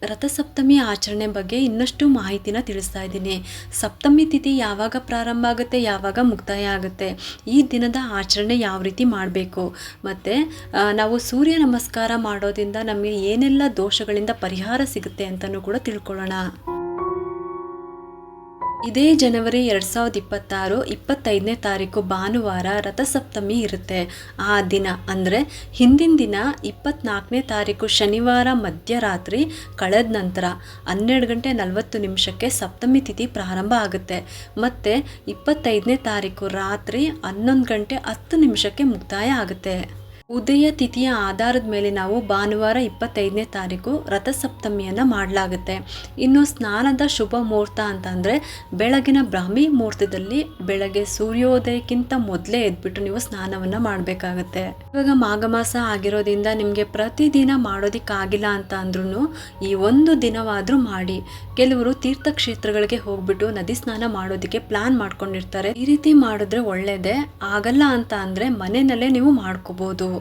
ರಥಸಪ್ತಮಿ ಆಚರಣೆ ಬಗ್ಗೆ ಇನ್ನಷ್ಟು ಮಾಹಿತಿನ ತಿಳಿಸ್ತಾ ಇದ್ದೀನಿ. ಸಪ್ತಮಿ ತಿಥಿ ಯಾವಾಗ ಪ್ರಾರಂಭ ಆಗುತ್ತೆ, ಯಾವಾಗ ಮುಕ್ತಾಯ ಆಗುತ್ತೆ, ಈ ದಿನದ ಆಚರಣೆ ಯಾವ ರೀತಿ ಮಾಡಬೇಕು, ಮತ್ತು ನಾವು ಸೂರ್ಯ ನಮಸ್ಕಾರ ಮಾಡೋದ್ರಿಂದ ನಮಗೆ ಏನೆಲ್ಲ ದೋಷಗಳಿಂದ ಪರಿಹಾರ ಸಿಗುತ್ತೆ ಅಂತಲೂ ಕೂಡ ತಿಳ್ಕೊಳ್ಳೋಣ. ಇದೇ ಜನವರಿ 2026 25ನೇ ತಾರೀಕು ಭಾನುವಾರ ರಥಸಪ್ತಮಿ ಇರುತ್ತೆ. ಆ ದಿನ ಅಂದರೆ ಹಿಂದಿನ ದಿನ 24ನೇ ತಾರೀಕು ಶನಿವಾರ ಮಧ್ಯರಾತ್ರಿ ಕಳೆದ ನಂತರ 12:40 ಸಪ್ತಮಿ ತಿಥಿ ಪ್ರಾರಂಭ ಆಗುತ್ತೆ. ಮತ್ತು 25ನೇ ತಾರೀಕು ರಾತ್ರಿ 11:10 ಮುಕ್ತಾಯ ಆಗುತ್ತೆ. ಉದಯ ತಿಥಿಯ ಆಧಾರದ ಮೇಲೆ ನಾವು ಭಾನುವಾರ 25ನೇ ತಾರೀಕು ರಥಸಪ್ತಮಿಯನ್ನು ಮಾಡಲಾಗುತ್ತೆ. ಇನ್ನು ಸ್ನಾನದ ಶುಭ ಮುಹೂರ್ತ ಅಂತಂದರೆ ಬೆಳಗಿನ ಬ್ರಾಹ್ಮಿ ಮುಹೂರ್ತದಲ್ಲಿ ಬೆಳಗ್ಗೆ ಸೂರ್ಯೋದಯಕ್ಕಿಂತ ಮೊದಲೇ ಎದ್ಬಿಟ್ಟು ನೀವು ಸ್ನಾನವನ್ನು ಮಾಡಬೇಕಾಗತ್ತೆ. ಇವಾಗ ಮಾಘ ಮಾಸ ಆಗಿರೋದ್ರಿಂದ ನಿಮಗೆ ಪ್ರತಿದಿನ ಮಾಡೋದಕ್ಕಾಗಿಲ್ಲ ಅಂತ ಅಂದ್ರೂ ಈ ಒಂದು ದಿನವಾದರೂ ಮಾಡಿ. ಕೆಲವರು ತೀರ್ಥಕ್ಷೇತ್ರಗಳಿಗೆ ಹೋಗ್ಬಿಟ್ಟು ನದಿ ಸ್ನಾನ ಮಾಡೋದಕ್ಕೆ ಪ್ಲಾನ್ ಮಾಡ್ಕೊಂಡಿರ್ತಾರೆ. ಈ ರೀತಿ ಮಾಡಿದ್ರೆ ಒಳ್ಳೆಯದೇ. ಆಗಲ್ಲ ಅಂತ ಅಂದರೆ ಮನೆಯಲ್ಲೇ ನೀವು ಮಾಡ್ಕೋಬೋದು.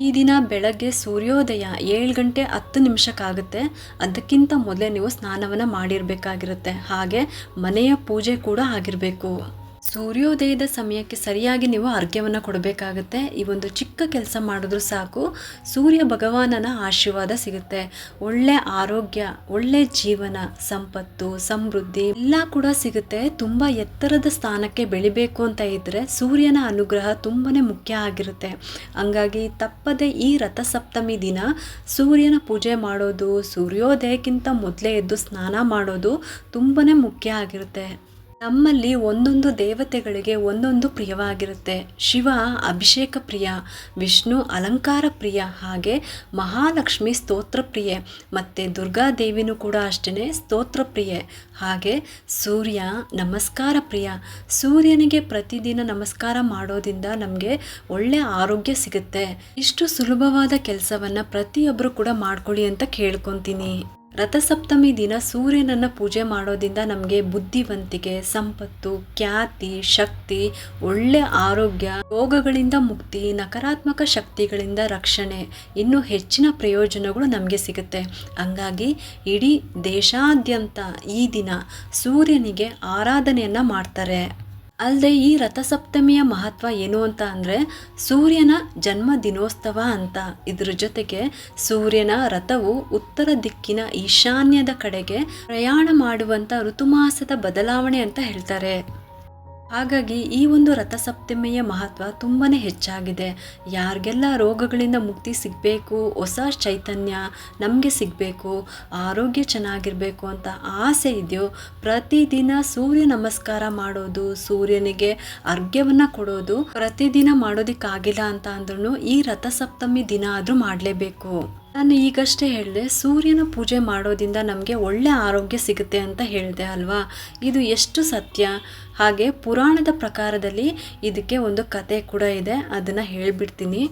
ಈ ದಿನ ಬೆಳಗ್ಗೆ ಸೂರ್ಯೋದಯ 7:10 ಅದಕ್ಕಿಂತ ಮೊದಲೇ ನೀವು ಸ್ನಾನವನ್ನು ಮಾಡಿರಬೇಕಾಗಿರುತ್ತೆ. ಹಾಗೆ ಮನೆಯ ಪೂಜೆ ಕೂಡ ಆಗಿರಬೇಕು. ಸೂರ್ಯೋದಯದ ಸಮಯಕ್ಕೆ ಸರಿಯಾಗಿ ನೀವು ಅರ್ಘ್ಯವನ್ನು ಕೊಡಬೇಕಾಗತ್ತೆ. ಈ ಒಂದು ಚಿಕ್ಕ ಕೆಲಸ ಮಾಡಿದ್ರೂ ಸಾಕು, ಸೂರ್ಯ ಭಗವಾನನ ಆಶೀರ್ವಾದ ಸಿಗುತ್ತೆ. ಒಳ್ಳೆ ಆರೋಗ್ಯ, ಒಳ್ಳೆ ಜೀವನ, ಸಂಪತ್ತು, ಸಮೃದ್ಧಿ ಎಲ್ಲ ಕೂಡ ಸಿಗುತ್ತೆ. ತುಂಬ ಎತ್ತರದ ಸ್ಥಾನಕ್ಕೆ ಬೆಳಿಬೇಕು ಅಂತ ಇದ್ದರೆ ಸೂರ್ಯನ ಅನುಗ್ರಹ ತುಂಬಾ ಮುಖ್ಯ ಆಗಿರುತ್ತೆ. ಹಂಗಾಗಿ ತಪ್ಪದೆ ಈ ರಥಸಪ್ತಮಿ ದಿನ ಸೂರ್ಯನ ಪೂಜೆ ಮಾಡೋದು, ಸೂರ್ಯೋದಯಕ್ಕಿಂತ ಮೊದಲೇ ಎದ್ದು ಸ್ನಾನ ಮಾಡೋದು ತುಂಬಾ ಮುಖ್ಯ ಆಗಿರುತ್ತೆ. ನಮ್ಮಲ್ಲಿ ಒಂದೊಂದು ದೇವತೆಗಳಿಗೆ ಒಂದೊಂದು ಪ್ರಿಯವಾಗಿರುತ್ತೆ. ಶಿವ ಅಭಿಷೇಕ ಪ್ರಿಯ, ವಿಷ್ಣು ಅಲಂಕಾರ ಪ್ರಿಯ, ಹಾಗೆ ಮಹಾಲಕ್ಷ್ಮಿ ಸ್ತೋತ್ರ ಪ್ರಿಯೆ, ಮತ್ತು ದುರ್ಗಾದೇವಿನೂ ಕೂಡ ಅಷ್ಟೇ ಸ್ತೋತ್ರ ಪ್ರಿಯೆ. ಹಾಗೆ ಸೂರ್ಯ ನಮಸ್ಕಾರ ಪ್ರಿಯ. ಸೂರ್ಯನಿಗೆ ಪ್ರತಿದಿನ ನಮಸ್ಕಾರ ಮಾಡೋದ್ರಿಂದ ನಮಗೆ ಒಳ್ಳೆ ಆರೋಗ್ಯ ಸಿಗುತ್ತೆ. ಇಷ್ಟು ಸುಲಭವಾದ ಕೆಲಸವನ್ನು ಪ್ರತಿಯೊಬ್ಬರು ಕೂಡ ಮಾಡ್ಕೊಳ್ಳಿ ಅಂತ ಕೇಳ್ಕೊತೀನಿ. ರಥಸಪ್ತಮಿ ದಿನ ಸೂರ್ಯನನ್ನು ಪೂಜೆ ಮಾಡೋದ್ರಿಂದ ನಮಗೆ ಬುದ್ಧಿವಂತಿಕೆ, ಸಂಪತ್ತು, ಖ್ಯಾತಿ, ಶಕ್ತಿ, ಒಳ್ಳೆ ಆರೋಗ್ಯ, ರೋಗಗಳಿಂದ ಮುಕ್ತಿ, ನಕಾರಾತ್ಮಕ ಶಕ್ತಿಗಳಿಂದ ರಕ್ಷಣೆ, ಇನ್ನೂ ಹೆಚ್ಚಿನ ಪ್ರಯೋಜನಗಳು ನಮಗೆ ಸಿಗುತ್ತೆ. ಹಂಗಾಗಿ ಇಡೀ ದೇಶಾದ್ಯಂತ ಈ ದಿನ ಸೂರ್ಯನಿಗೆ ಆರಾಧನೆಯನ್ನು ಮಾಡ್ತಾರೆ. ಅಲ್ಲದೆ ಈ ರಥಸಪ್ತಮಿಯ ಮಹತ್ವ ಏನು ಅಂತ ಅಂದರೆ ಸೂರ್ಯನ ಜನ್ಮ ದಿನೋತ್ಸವ ಅಂತ. ಇದ್ರ ಜೊತೆಗೆ ಸೂರ್ಯನ ರಥವು ಉತ್ತರ ದಿಕ್ಕಿನ ಈಶಾನ್ಯದ ಕಡೆಗೆ ಪ್ರಯಾಣ ಮಾಡುವಂಥ ಋತುಮಾಸದ ಬದಲಾವಣೆ ಅಂತ ಹೇಳ್ತಾರೆ. ಹಾಗಾಗಿ ಈ ಒಂದು ರಥಸಪ್ತಮಿಯ ಮಹತ್ವ ತುಂಬಾ ಹೆಚ್ಚಾಗಿದೆ. ಯಾರಿಗೆಲ್ಲ ರೋಗಗಳಿಂದ ಮುಕ್ತಿ ಸಿಗಬೇಕು, ಹೊಸ ಚೈತನ್ಯ ನಮಗೆ ಸಿಗಬೇಕು, ಆರೋಗ್ಯ ಚೆನ್ನಾಗಿರಬೇಕು ಅಂತ ಆಸೆ ಇದೆಯೋ ಪ್ರತಿದಿನ ಸೂರ್ಯ ನಮಸ್ಕಾರ ಮಾಡೋದು, ಸೂರ್ಯನಿಗೆ ಅರ್ಘ್ಯವನ್ನು ಕೊಡೋದು ಪ್ರತಿದಿನ ಮಾಡೋದಕ್ಕಾಗಿಲ್ಲ ಅಂತ ಅಂದ್ರೂ ಈ ರಥಸಪ್ತಮಿ ದಿನ ಆದರೂ ಮಾಡಲೇಬೇಕು. ನಾನು ಈಗಷ್ಟೇ ಹೇಳಿದೆ ಸೂರ್ಯನ ಪೂಜೆ ಮಾಡೋದ್ರಿಂದ ನಮಗೆ ಒಳ್ಳೆ ಆರೋಗ್ಯ ಸಿಗುತ್ತೆ ಅಂತ ಹೇಳಿದೆ ಅಲ್ವಾ. ಇದು ಎಷ್ಟು ಸತ್ಯ. ಹಾಗೆ ಪುರಾಣದ ಪ್ರಕಾರದಲ್ಲಿ ಇದಕ್ಕೆ ಒಂದು ಕತೆ ಕೂಡ ಇದೆ, ಅದನ್ನು ಹೇಳಿಬಿಡ್ತೀನಿ.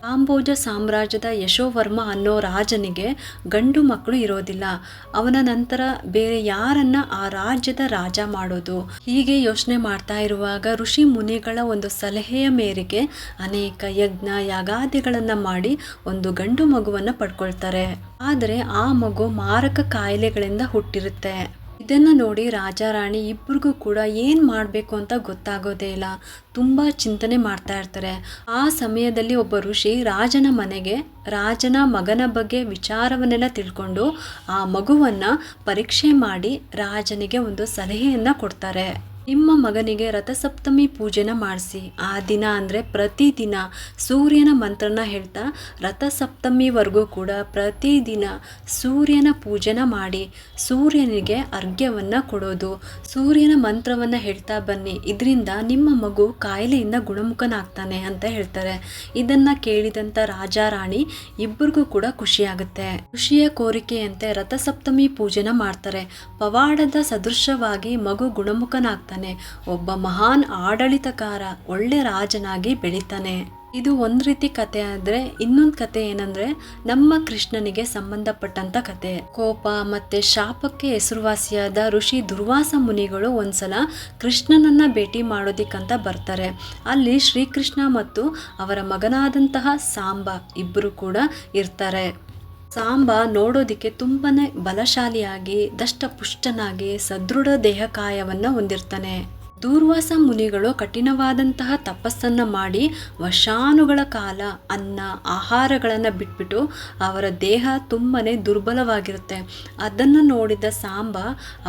ಕಾಂಬೋಜ ಸಾಮ್ರಾಜ್ಯದ ಯಶೋವರ್ಮ ಅನ್ನೋ ರಾಜನಿಗೆ ಗಂಡು ಮಕ್ಕಳು ಇರೋದಿಲ್ಲ. ಅವನ ನಂತರ ಬೇರೆ ಯಾರನ್ನ ಆ ರಾಜ್ಯದ ರಾಜ ಮಾಡೋದು, ಹೀಗೆ ಯೋಚನೆ ಮಾಡ್ತಾ ಇರುವಾಗ ಋಷಿ ಮುನಿಗಳ ಒಂದು ಸಲಹೆಯ ಮೇರೆಗೆ ಅನೇಕ ಯಜ್ಞ ಯಾಗಾದಿಗಳನ್ನು ಮಾಡಿ ಒಂದು ಗಂಡು ಮಗುವನ್ನು ಪಡ್ಕೊಳ್ತಾರೆ. ಆದರೆ ಆ ಮಗು ಮಾರಕ ಕಾಯಿಲೆಗಳಿಂದ ಹುಟ್ಟಿರುತ್ತೆ. ಇದನ್ನು ನೋಡಿ ರಾಜ ರಾಣಿ ಇಬ್ಬರಿಗೂ ಕೂಡ ಏನು ಮಾಡಬೇಕು ಅಂತ ಗೊತ್ತಾಗೋದೇ ಇಲ್ಲ. ತುಂಬ ಚಿಂತನೆ ಮಾಡ್ತಾ ಇರ್ತಾರೆ. ಆ ಸಮಯದಲ್ಲಿ ಒಬ್ಬ ಋಷಿ ರಾಜನ ಮನೆಗೆ ರಾಜನ ಮಗನ ಬಗ್ಗೆ ವಿಚಾರವನ್ನೆಲ್ಲ ತಿಳ್ಕೊಂಡು ಆ ಮಗುವನ್ನು ಪರೀಕ್ಷೆ ಮಾಡಿ ರಾಜನಿಗೆ ಒಂದು ಸಲಹೆಯನ್ನು ಕೊಡ್ತಾರೆ. ನಿಮ್ಮ ಮಗನಿಗೆ ರಥಸಪ್ತಮಿ ಪೂಜೆನ ಮಾಡಿಸಿ. ಆ ದಿನ ಅಂದರೆ ಪ್ರತಿದಿನ ಸೂರ್ಯನ ಮಂತ್ರನ ಹೇಳ್ತಾ ರಥಸಪ್ತಮಿವರೆಗೂ ಕೂಡ ಪ್ರತಿದಿನ ಸೂರ್ಯನ ಪೂಜೆನ ಮಾಡಿ ಸೂರ್ಯನಿಗೆ ಅರ್ಘ್ಯವನ್ನು ಕೊಡೋದು, ಸೂರ್ಯನ ಮಂತ್ರವನ್ನು ಹೇಳ್ತಾ ಬನ್ನಿ. ಇದರಿಂದ ನಿಮ್ಮ ಮಗು ಕಾಯಿಲೆಯಿಂದ ಗುಣಮುಖನಾಗ್ತಾನೆ ಅಂತ ಹೇಳ್ತಾರೆ. ಇದನ್ನು ಕೇಳಿದಂಥ ರಾಜ ರಾಣಿ ಇಬ್ಬರಿಗೂ ಕೂಡ ಖುಷಿಯಾಗುತ್ತೆ. ಖುಷಿಯ ಕೋರಿಕೆಯಂತೆ ರಥಸಪ್ತಮಿ ಪೂಜೆನ ಮಾಡ್ತಾರೆ. ಪವಾಡದ ಸದೃಶವಾಗಿ ಮಗು ಗುಣಮುಖನಾಗ್ತಾನೆ. ಒಬ್ಬ ಮಹಾನ್ ಆಡಳಿತಕಾರ, ಒಳ್ಳೆ ರಾಜನಾಗಿ ಬೆಳಿತಾನೆ. ಇದು ಒಂದು ರೀತಿ ಕತೆ. ಆದರೆ ಇನ್ನೊಂದು ಕತೆ ಏನಂದ್ರೆ ನಮ್ಮ ಕೃಷ್ಣನಿಗೆ ಸಂಬಂಧಪಟ್ಟಂತ ಕತೆ. ಕೋಪ ಮತ್ತೆ ಶಾಪಕ್ಕೆ ಹೆಸರುವಾಸಿಯಾದ ಋಷಿ ದುರ್ವಾಸ ಮುನಿಗಳು ಒಂದ್ಸಲ ಕೃಷ್ಣನನ್ನ ಭೇಟಿ ಮಾಡೋದಿಕ್ಕಂತ ಬರ್ತಾರೆ. ಅಲ್ಲಿ ಶ್ರೀಕೃಷ್ಣ ಮತ್ತು ಅವರ ಮಗನಾದಂತಹ ಸಾಂಬ ಇಬ್ಬರು ಕೂಡ ಇರ್ತಾರೆ. ಸಾಂಬ ನೋಡೋದಕ್ಕೆ ತುಂಬಾನೇ ಬಲಶಾಲಿಯಾಗಿ ದಷ್ಟಪುಷ್ಟನಾಗಿ ಸದೃಢ ದೇಹಕಾಯವನ್ನು ಹೊಂದಿರ್ತಾನೆ. ದೂರ್ವಾಸ ಮುನಿಗಳು ಕಠಿಣವಾದಂತಹ ತಪಸ್ಸನ್ನು ಮಾಡಿ ವರ್ಷಾನುಗಳ ಕಾಲ ಅನ್ನ ಆಹಾರಗಳನ್ನು ಬಿಟ್ಬಿಟ್ಟು ಅವರ ದೇಹ ತುಂಬನೇ ದುರ್ಬಲವಾಗಿರುತ್ತೆ. ಅದನ್ನು ನೋಡಿದ ಸಾಂಬ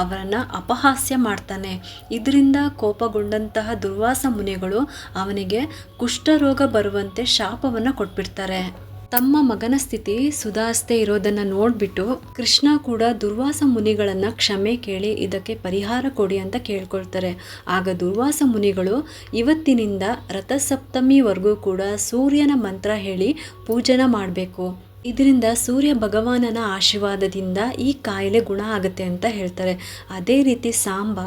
ಅವರನ್ನು ಅಪಹಾಸ್ಯ ಮಾಡ್ತಾನೆ. ಇದರಿಂದ ಕೋಪಗೊಂಡಂತಹ ದುರ್ವಾಸ ಮುನಿಗಳು ಅವನಿಗೆ ಕುಷ್ಠರೋಗ ಬರುವಂತೆ ಶಾಪವನ್ನು ಕೊಟ್ಬಿಡ್ತಾರೆ. ತಮ್ಮ ಮಗನ ಸ್ಥಿತಿ ಸುಧಾರಿಸದೇ ಇರೋದನ್ನು ನೋಡಿಬಿಟ್ಟು ಕೃಷ್ಣ ಕೂಡ ದುರ್ವಾಸ ಮುನಿಗಳನ್ನು ಕ್ಷಮೆ ಕೇಳಿ ಇದಕ್ಕೆ ಪರಿಹಾರ ಕೊಡಿ ಅಂತ ಕೇಳ್ಕೊಳ್ತಾರೆ. ಆಗ ದುರ್ವಾಸ ಮುನಿಗಳು ಇವತ್ತಿನಿಂದ ರಥಸಪ್ತಮಿವರೆಗೂ ಕೂಡ ಸೂರ್ಯನ ಮಂತ್ರ ಹೇಳಿ ಪೂಜನ ಮಾಡಬೇಕು. ಇದರಿಂದ ಸೂರ್ಯ ಭಗವಾನನ ಆಶೀರ್ವಾದದಿಂದ ಈ ಕಾಯಿಲೆ ಗುಣ ಆಗುತ್ತೆ ಅಂತ ಹೇಳ್ತಾರೆ. ಅದೇ ರೀತಿ ಸಾಂಬ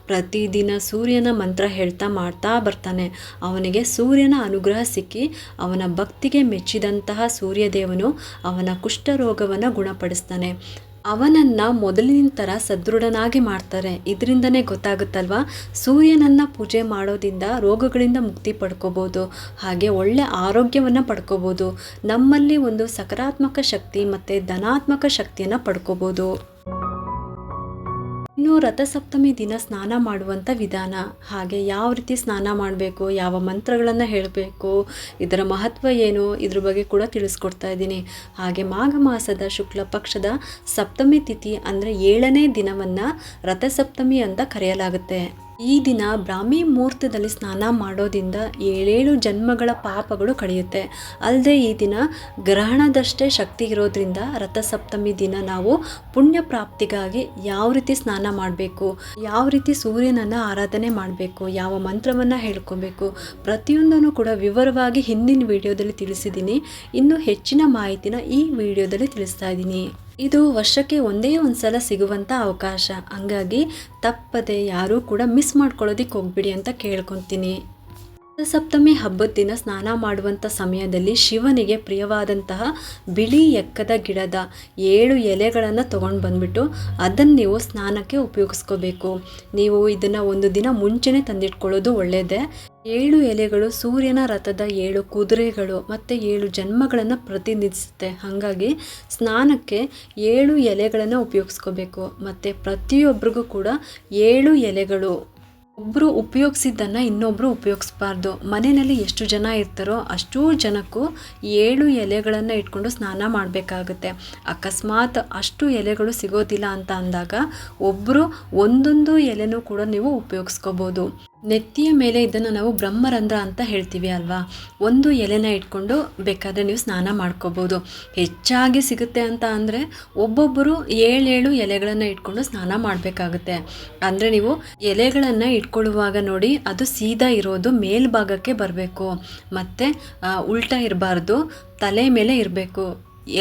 ಪ್ರತಿದಿನ ಸೂರ್ಯನ ಮಂತ್ರ ಹೇಳ್ತಾ ಮಾಡ್ತಾ ಬರ್ತಾನೆ. ಅವನಿಗೆ ಸೂರ್ಯನ ಅನುಗ್ರಹ ಸಿಕ್ಕಿ ಅವನ ಭಕ್ತಿಗೆ ಮೆಚ್ಚಿದಂತಹ ಸೂರ್ಯದೇವನು ಅವನ ಕುಷ್ಠರೋಗವನ್ನು ಗುಣಪಡಿಸ್ತಾನೆ. ಅವನನ್ನು ಮೊದಲಿನ ಥರ ಸದೃಢನಾಗಿ ಮಾಡ್ತಾರೆ. ಇದರಿಂದನೇ ಗೊತ್ತಾಗುತ್ತಲ್ವಾ, ಸೂರ್ಯನನ್ನು ಪೂಜೆ ಮಾಡೋದ್ರಿಂದ ರೋಗಗಳಿಂದ ಮುಕ್ತಿ ಪಡ್ಕೋಬೋದು, ಹಾಗೆ ಒಳ್ಳೆ ಆರೋಗ್ಯವನ್ನು ಪಡ್ಕೋಬೋದು, ನಮ್ಮಲ್ಲಿ ಒಂದು ಸಕಾರಾತ್ಮಕ ಶಕ್ತಿ ಮತ್ತು ಧನಾತ್ಮಕ ಶಕ್ತಿಯನ್ನು ಪಡ್ಕೋಬೋದು. ಇನ್ನು ರಥಸಪ್ತಮಿ ದಿನ ಸ್ನಾನ ಮಾಡುವಂಥ ವಿಧಾನ, ಹಾಗೆ ಯಾವ ರೀತಿ ಸ್ನಾನ ಮಾಡಬೇಕು, ಯಾವ ಮಂತ್ರಗಳನ್ನು ಹೇಳಬೇಕು, ಇದರ ಮಹತ್ವ ಏನು, ಇದ್ರ ಬಗ್ಗೆ ಕೂಡ ತಿಳಿಸ್ಕೊಡ್ತಾ ಇದ್ದೀನಿ. ಹಾಗೆ ಮಾಘ ಮಾಸದ ಶುಕ್ಲ ಪಕ್ಷದ ಸಪ್ತಮಿ ತಿಥಿ ಅಂದರೆ 7ನೇ ದಿನವನ್ನು ರಥಸಪ್ತಮಿ ಅಂತ ಕರೆಯಲಾಗುತ್ತೆ. ಈ ದಿನ ಬ್ರಾಹ್ಮಿ ಮುಹೂರ್ತದಲ್ಲಿ ಸ್ನಾನ ಮಾಡೋದ್ರಿಂದ 7 ಜನ್ಮಗಳ ಪಾಪಗಳು ಕಳೆಯುತ್ತೆ. ಅಲ್ಲದೆ ಈ ದಿನ ಗ್ರಹಣದಷ್ಟೇ ಶಕ್ತಿ ಇರೋದ್ರಿಂದ ರಥಸಪ್ತಮಿ ದಿನ ನಾವು ಪುಣ್ಯ ಪ್ರಾಪ್ತಿಗಾಗಿ ಯಾವ ರೀತಿ ಸ್ನಾನ ಮಾಡಬೇಕು, ಯಾವ ರೀತಿ ಸೂರ್ಯನನ್ನು ಆರಾಧನೆ ಮಾಡಬೇಕು, ಯಾವ ಮಂತ್ರವನ್ನು ಹೇಳ್ಕೊಬೇಕು, ಪ್ರತಿಯೊಂದನ್ನು ಕೂಡ ವಿವರವಾಗಿ ಹಿಂದಿನ ವಿಡಿಯೋದಲ್ಲಿ ತಿಳಿಸಿದ್ದೀನಿ. ಇನ್ನು ಹೆಚ್ಚಿನ ಮಾಹಿತಿನ ಈ ವಿಡಿಯೋದಲ್ಲಿ ತಿಳಿಸ್ತಾ ಇದ್ದೀನಿ. ಇದು ವರ್ಷಕ್ಕೆ ಒಂದೇ ಸಲ ಸಿಗುವಂಥ ಅವಕಾಶ, ಹಂಗಾಗಿ ತಪ್ಪದೆ ಯಾರೂ ಕೂಡ ಮಿಸ್ ಮಾಡ್ಕೊಳ್ಳೋದಕ್ಕೆ ಹೋಗ್ಬಿಡಿ ಅಂತ ಕೇಳ್ಕೊತೀನಿ. ರಥಸಪ್ತಮಿ ಹಬ್ಬದ ದಿನ ಸ್ನಾನ ಮಾಡುವಂಥ ಸಮಯದಲ್ಲಿ ಶಿವನಿಗೆ ಪ್ರಿಯವಾದಂತಹ ಬಿಳಿ ಎಕ್ಕದ ಗಿಡದ 7 ಎಲೆಗಳನ್ನು ತೊಗೊಂಡು ಬಂದುಬಿಟ್ಟು ಅದನ್ನು ನೀವು ಸ್ನಾನಕ್ಕೆ ಉಪಯೋಗಿಸ್ಕೋಬೇಕು. ನೀವು ಇದನ್ನು ಒಂದು ದಿನ ಮುಂಚೆನೇ ತಂದಿಟ್ಕೊಳ್ಳೋದು ಒಳ್ಳೆಯದೇ. 7 ಎಲೆಗಳು ಸೂರ್ಯನ ರಥದ 7 ಕುದುರೆಗಳು ಮತ್ತು 7 ಜನ್ಮಗಳನ್ನು ಪ್ರತಿನಿಧಿಸುತ್ತೆ. ಹಾಗಾಗಿ ಸ್ನಾನಕ್ಕೆ 7 ಎಲೆಗಳನ್ನು ಉಪಯೋಗಿಸ್ಕೋಬೇಕು. ಮತ್ತು ಪ್ರತಿಯೊಬ್ಬರಿಗೂ ಕೂಡ 7 ಎಲೆಗಳು, ಒಬ್ಬರು ಉಪಯೋಗಿಸಿದ್ದನ್ನು ಇನ್ನೊಬ್ಬರು ಉಪಯೋಗಿಸ್ಬಾರ್ದು. ಮನೆಯಲ್ಲಿ ಎಷ್ಟು ಜನ ಇರ್ತಾರೋ ಅಷ್ಟೂ ಜನಕ್ಕೂ 7 ಎಲೆಗಳನ್ನು ಇಟ್ಕೊಂಡು ಸ್ನಾನ ಮಾಡಬೇಕಾಗುತ್ತೆ. ಅಕಸ್ಮಾತ್ ಅಷ್ಟು ಎಲೆಗಳು ಸಿಗೋದಿಲ್ಲ ಅಂತ ಅಂದಾಗ ಒಬ್ಬರು ಒಂದೊಂದು ಎಲೆನೂ ಕೂಡ ನೀವು ಉಪಯೋಗಿಸ್ಕೋಬೋದು. ನೆತ್ತಿಯ ಮೇಲೆ ಇದನ್ನು ನಾವು ಬ್ರಹ್ಮರಂಧ್ರ ಅಂತ ಹೇಳ್ತೀವಿ ಅಲ್ವಾ, ಒಂದು ಎಲೆನ ಇಟ್ಕೊಂಡು ಬೇಕಾದರೆ ನೀವು ಸ್ನಾನ ಮಾಡ್ಕೋಬೋದು. ಹೆಚ್ಚಾಗಿ ಸಿಗುತ್ತೆ ಅಂತ ಅಂದರೆ ಒಬ್ಬೊಬ್ಬರು 7 ಎಲೆಗಳನ್ನು ಇಟ್ಕೊಂಡು ಸ್ನಾನ ಮಾಡಬೇಕಾಗುತ್ತೆ. ಅಂದರೆ ನೀವು ಎಲೆಗಳನ್ನು ಇಟ್ಕೊಳ್ಳುವಾಗ ನೋಡಿ, ಅದು ಸೀದಾ ಇರೋದು ಮೇಲ್ಭಾಗಕ್ಕೆ ಬರಬೇಕು, ಮತ್ತು ಉಲ್ಟಾ ಇರಬಾರ್ದು, ತಲೆ ಮೇಲೆ ಇರಬೇಕು.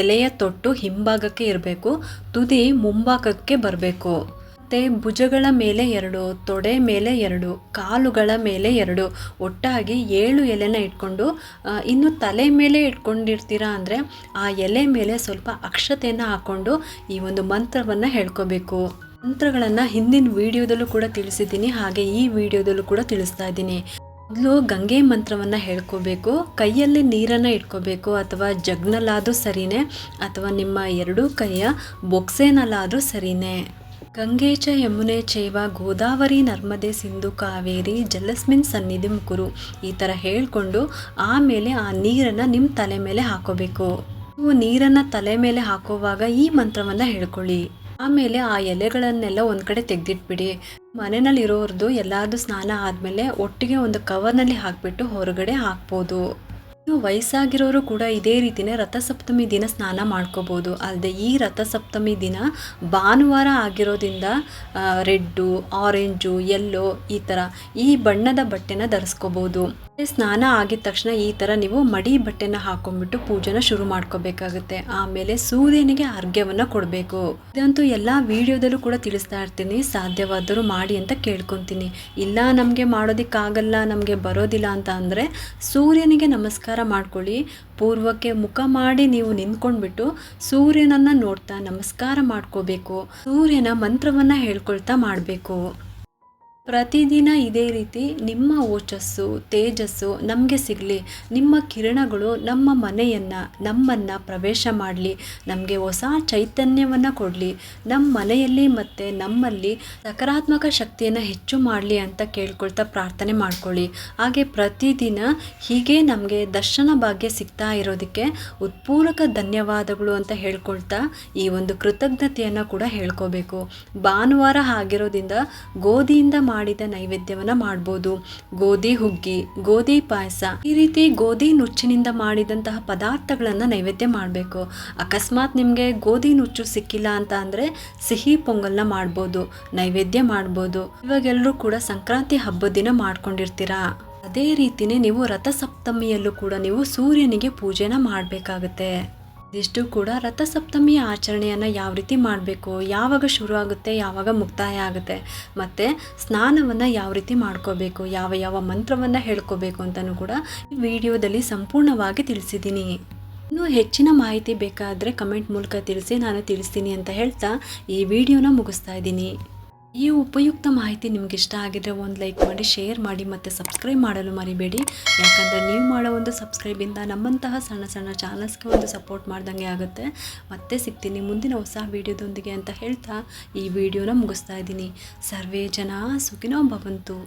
ಎಲೆಯ ತೊಟ್ಟು ಹಿಂಭಾಗಕ್ಕೆ ಇರಬೇಕು, ತುದಿ ಮುಂಭಾಗಕ್ಕೆ ಬರಬೇಕು. ಮತ್ತು ಭುಜಗಳ ಮೇಲೆ 2, ತೊಡೆ ಮೇಲೆ 2, ಕಾಲುಗಳ ಮೇಲೆ 2, ಒಟ್ಟಾಗಿ 7 ಎಲೆನ ಇಟ್ಕೊಂಡು ಇನ್ನು ತಲೆ ಮೇಲೆ ಇಟ್ಕೊಂಡಿರ್ತೀರಾ ಅಂದರೆ ಆ ಎಲೆ ಮೇಲೆ ಸ್ವಲ್ಪ ಅಕ್ಷತೆಯನ್ನು ಹಾಕ್ಕೊಂಡು ಈ ಒಂದು ಮಂತ್ರವನ್ನು ಹೇಳ್ಕೋಬೇಕು. ಮಂತ್ರಗಳನ್ನು ಹಿಂದಿನ ವಿಡಿಯೋದಲ್ಲೂ ಕೂಡ ತಿಳಿಸಿದ್ದೀನಿ, ಹಾಗೆ ಈ ವಿಡಿಯೋದಲ್ಲೂ ಕೂಡ ತಿಳಿಸ್ತಾ ಇದ್ದೀನಿ. ಮೊದಲು ಗಂಗೆ ಮಂತ್ರವನ್ನು ಹೇಳ್ಕೋಬೇಕು. ಕೈಯಲ್ಲಿ ನೀರನ್ನು ಇಟ್ಕೋಬೇಕು, ಅಥವಾ ಜಗ್ನಲ್ಲಾದರೂ ಸರಿಯೇ, ಅಥವಾ ನಿಮ್ಮ 2 ಕೈಯ ಬೊಕ್ಸೆನಲ್ಲಾದರೂ ಸರಿಯೇ. ಗಂಗೆ ಚ ಯಮುನೆ ಚೈವ ಗೋದಾವರಿ ನರ್ಮದೆ ಸಿಂಧು ಕಾವೇರಿ ಜಲಸ್ಮಿನ್ ಸನ್ನಿಧಿಂ ಕುರು, ಈ ಥರ ಹೇಳ್ಕೊಂಡು ಆಮೇಲೆ ಆ ನೀರನ್ನು ನಿಮ್ಮ ತಲೆ ಮೇಲೆ ಹಾಕೋಬೇಕು. ನೀವು ನೀರನ್ನು ತಲೆ ಮೇಲೆ ಹಾಕೋವಾಗ ಈ ಮಂತ್ರವನ್ನು ಹೇಳ್ಕೊಳ್ಳಿ. ಆಮೇಲೆ ಆ ಎಲೆಗಳನ್ನೆಲ್ಲ ಒಂದು ಕಡೆ ತೆಗೆದಿಟ್ಬಿಡಿ. ಮನೆಯಲ್ಲಿ ಇರೋರ್ದು ಎಲ್ಲಾರ್ದು ಸ್ನಾನ ಆದಮೇಲೆ ಒಟ್ಟಿಗೆ ಒಂದು ಕವರ್ನಲ್ಲಿ ಹಾಕಿಬಿಟ್ಟು ಹೊರಗಡೆ ಹಾಕ್ಬೋದು. ವಯಸ್ಸಾಗಿರೋರು ಕೂಡ ಇದೇ ರೀತಿಯೇ ರಥಸಪ್ತಮಿ ದಿನ ಸ್ನಾನ ಮಾಡ್ಕೋಬೋದು. ಅಲ್ಲದೆ ಈ ರಥಸಪ್ತಮಿ ದಿನ ಭಾನುವಾರ ಆಗಿರೋದ್ರಿಂದ ರೆಡ್ಡು, ಆರೆಂಜು, ಯೆಲ್ಲೋ ಈ ಥರ ಈ ಬಣ್ಣದ ಬಟ್ಟೆನ ಧರಿಸ್ಕೋಬೋದು. ಸ್ನಾನ ಆಗಿದ ತಕ್ಷಣ ಈ ಥರ ನೀವು ಮಡಿ ಬಟ್ಟೆನ ಹಾಕೊಂಡ್ಬಿಟ್ಟು ಪೂಜೆನ ಶುರು ಮಾಡ್ಕೋಬೇಕಾಗುತ್ತೆ. ಆಮೇಲೆ ಸೂರ್ಯನಿಗೆ ಅರ್ಘ್ಯವನ್ನು ಕೊಡಬೇಕು. ಇದಂತೂ ಎಲ್ಲ ವಿಡಿಯೋದಲ್ಲೂ ಕೂಡ ತಿಳಿಸ್ತಾ ಇರ್ತೀನಿ, ಸಾಧ್ಯವಾದರೂ ಮಾಡಿ ಅಂತ ಕೇಳ್ಕೊತೀನಿ. ಇಲ್ಲ ನಮಗೆ ಮಾಡೋದಕ್ಕಾಗಲ್ಲ, ನಮಗೆ ಬರೋದಿಲ್ಲ ಅಂತ ಅಂದರೆ ಸೂರ್ಯನಿಗೆ ನಮಸ್ಕಾರ ಮಾಡ್ಕೊಳ್ಳಿ. ಪೂರ್ವಕ್ಕೆ ಮುಖ ಮಾಡಿ ನೀವು ನಿಂತ್ಕೊಂಡ್ಬಿಟ್ಟು ಸೂರ್ಯನನ್ನು ನೋಡ್ತಾ ನಮಸ್ಕಾರ ಮಾಡ್ಕೋಬೇಕು. ಸೂರ್ಯನ ಮಂತ್ರವನ್ನು ಹೇಳ್ಕೊಳ್ತಾ ಮಾಡಬೇಕು. ಪ್ರತಿದಿನ ಇದೇ ರೀತಿ ನಿಮ್ಮ ಓಜಸ್ಸು ತೇಜಸ್ಸು ನಮಗೆ ಸಿಗಲಿ, ನಿಮ್ಮ ಕಿರಣಗಳು ನಮ್ಮ ಮನೆಯನ್ನು ನಮ್ಮನ್ನು ಪ್ರವೇಶ ಮಾಡಲಿ, ನಮಗೆ ಹೊಸ ಚೈತನ್ಯವನ್ನು ಕೊಡಲಿ, ನಮ್ಮ ಮನೆಯಲ್ಲಿ ಮತ್ತು ನಮ್ಮಲ್ಲಿ ಸಕಾರಾತ್ಮಕ ಶಕ್ತಿಯನ್ನು ಹೆಚ್ಚು ಮಾಡಲಿ ಅಂತ ಕೇಳ್ಕೊಳ್ತಾ ಪ್ರಾರ್ಥನೆ ಮಾಡ್ಕೊಳ್ಳಿ. ಹಾಗೆ ಪ್ರತಿದಿನ ಹೀಗೆ ನಮಗೆ ದರ್ಶನ ಭಾಗ್ಯ ಸಿಗ್ತಾ ಇರೋದಕ್ಕೆ ಉತ್ಪೂರ್ವಕ ಧನ್ಯವಾದಗಳು ಅಂತ ಹೇಳ್ಕೊಳ್ತಾ ಈ ಒಂದು ಕೃತಜ್ಞತೆಯನ್ನು ಕೂಡ ಹೇಳ್ಕೋಬೇಕು. ಭಾನುವಾರ ಆಗಿರೋದ್ರಿಂದ ಗೋಧಿಯಿಂದ ಮಾಡಿದ ನೈವೇದ್ಯವನ್ನು ಮಾಡ್ಬೋದು. ಗೋಧಿ ಹುಗ್ಗಿ, ಗೋಧಿ ಪಾಯಸ, ಈ ರೀತಿ ಗೋಧಿ ನುಚ್ಚಿನಿಂದ ಮಾಡಿದಂತಹ ಪದಾರ್ಥಗಳನ್ನು ನೈವೇದ್ಯ ಮಾಡಬೇಕು. ಅಕಸ್ಮಾತ್ ನಿಮಗೆ ಗೋಧಿ ನುಚ್ಚು ಸಿಕ್ಕಿಲ್ಲ ಅಂತ ಅಂದರೆ ಸಿಹಿ ಪೊಂಗಲ್ನ ಮಾಡ್ಬೋದು, ನೈವೇದ್ಯ ಮಾಡ್ಬೋದು. ಇವಾಗೆಲ್ಲರೂ ಕೂಡ ಸಂಕ್ರಾಂತಿ ಹಬ್ಬದ ದಿನ ಮಾಡ್ಕೊಂಡಿರ್ತೀರಾ. ಅದೇ ರೀತಿನೇ ನೀವು ರಥಸಪ್ತಮಿಯಲ್ಲೂ ಕೂಡ ನೀವು ಸೂರ್ಯನಿಗೆ ಪೂಜೆನ ಮಾಡಬೇಕಾಗುತ್ತೆ. ಇದಿಷ್ಟು ಕೂಡ ರಥಸಪ್ತಮಿಯ ಆಚರಣೆಯನ್ನು ಯಾವ ರೀತಿ ಮಾಡಬೇಕು, ಯಾವಾಗ ಶುರು ಆಗುತ್ತೆ, ಯಾವಾಗ ಮುಕ್ತಾಯ ಆಗುತ್ತೆ, ಮತ್ತು ಸ್ನಾನವನ್ನು ಯಾವ ರೀತಿ ಮಾಡ್ಕೋಬೇಕು, ಯಾವ ಯಾವ ಮಂತ್ರವನ್ನು ಹೇಳ್ಕೋಬೇಕು ಅಂತಲೂ ಕೂಡ ಈ ವಿಡಿಯೋದಲ್ಲಿ ಸಂಪೂರ್ಣವಾಗಿ ತಿಳಿಸಿದ್ದೀನಿ. ಇನ್ನೂ ಹೆಚ್ಚಿನ ಮಾಹಿತಿ ಬೇಕಾದರೆ ಕಮೆಂಟ್ ಮೂಲಕ ತಿಳಿಸಿ, ನಾನು ತಿಳಿಸ್ತೀನಿ ಅಂತ ಹೇಳ್ತಾ ಈ ವಿಡಿಯೋನ ಮುಗಿಸ್ತಾ ಇದ್ದೀನಿ. ಈ ಉಪಯುಕ್ತ ಮಾಹಿತಿ ನಿಮ್ಗೆ ಇಷ್ಟ ಆಗಿದ್ರೆ ಒಂದು ಲೈಕ್ ಮಾಡಿ, ಶೇರ್ ಮಾಡಿ ಮತ್ತು ಸಬ್ಸ್ಕ್ರೈಬ್ ಮಾಡಲು ಮರಿಬೇಡಿ. ಯಾಕಂದರೆ ನೀವು ಮಾಡೋ ಒಂದು ಸಬ್ಸ್ಕ್ರೈಬಿಂದ ನಮ್ಮಂತಹ ಸಣ್ಣ ಸಣ್ಣ ಚಾನಲ್ಸ್ಗೆ ಒಂದು ಸಪೋರ್ಟ್ ಮಾಡ್ದಂಗೆ ಆಗುತ್ತೆ. ಮತ್ತೆ ಸಿಗ್ತೀನಿ ಮುಂದಿನ ಹೊಸ ವಿಡಿಯೋದೊಂದಿಗೆ ಅಂತ ಹೇಳ್ತಾ ಈ ವಿಡಿಯೋನ ಮುಗಿಸ್ತಾ ಇದ್ದೀನಿ. ಸರ್ವೇ ಜನ ಸುಖಿನೋ ಭವಂತು.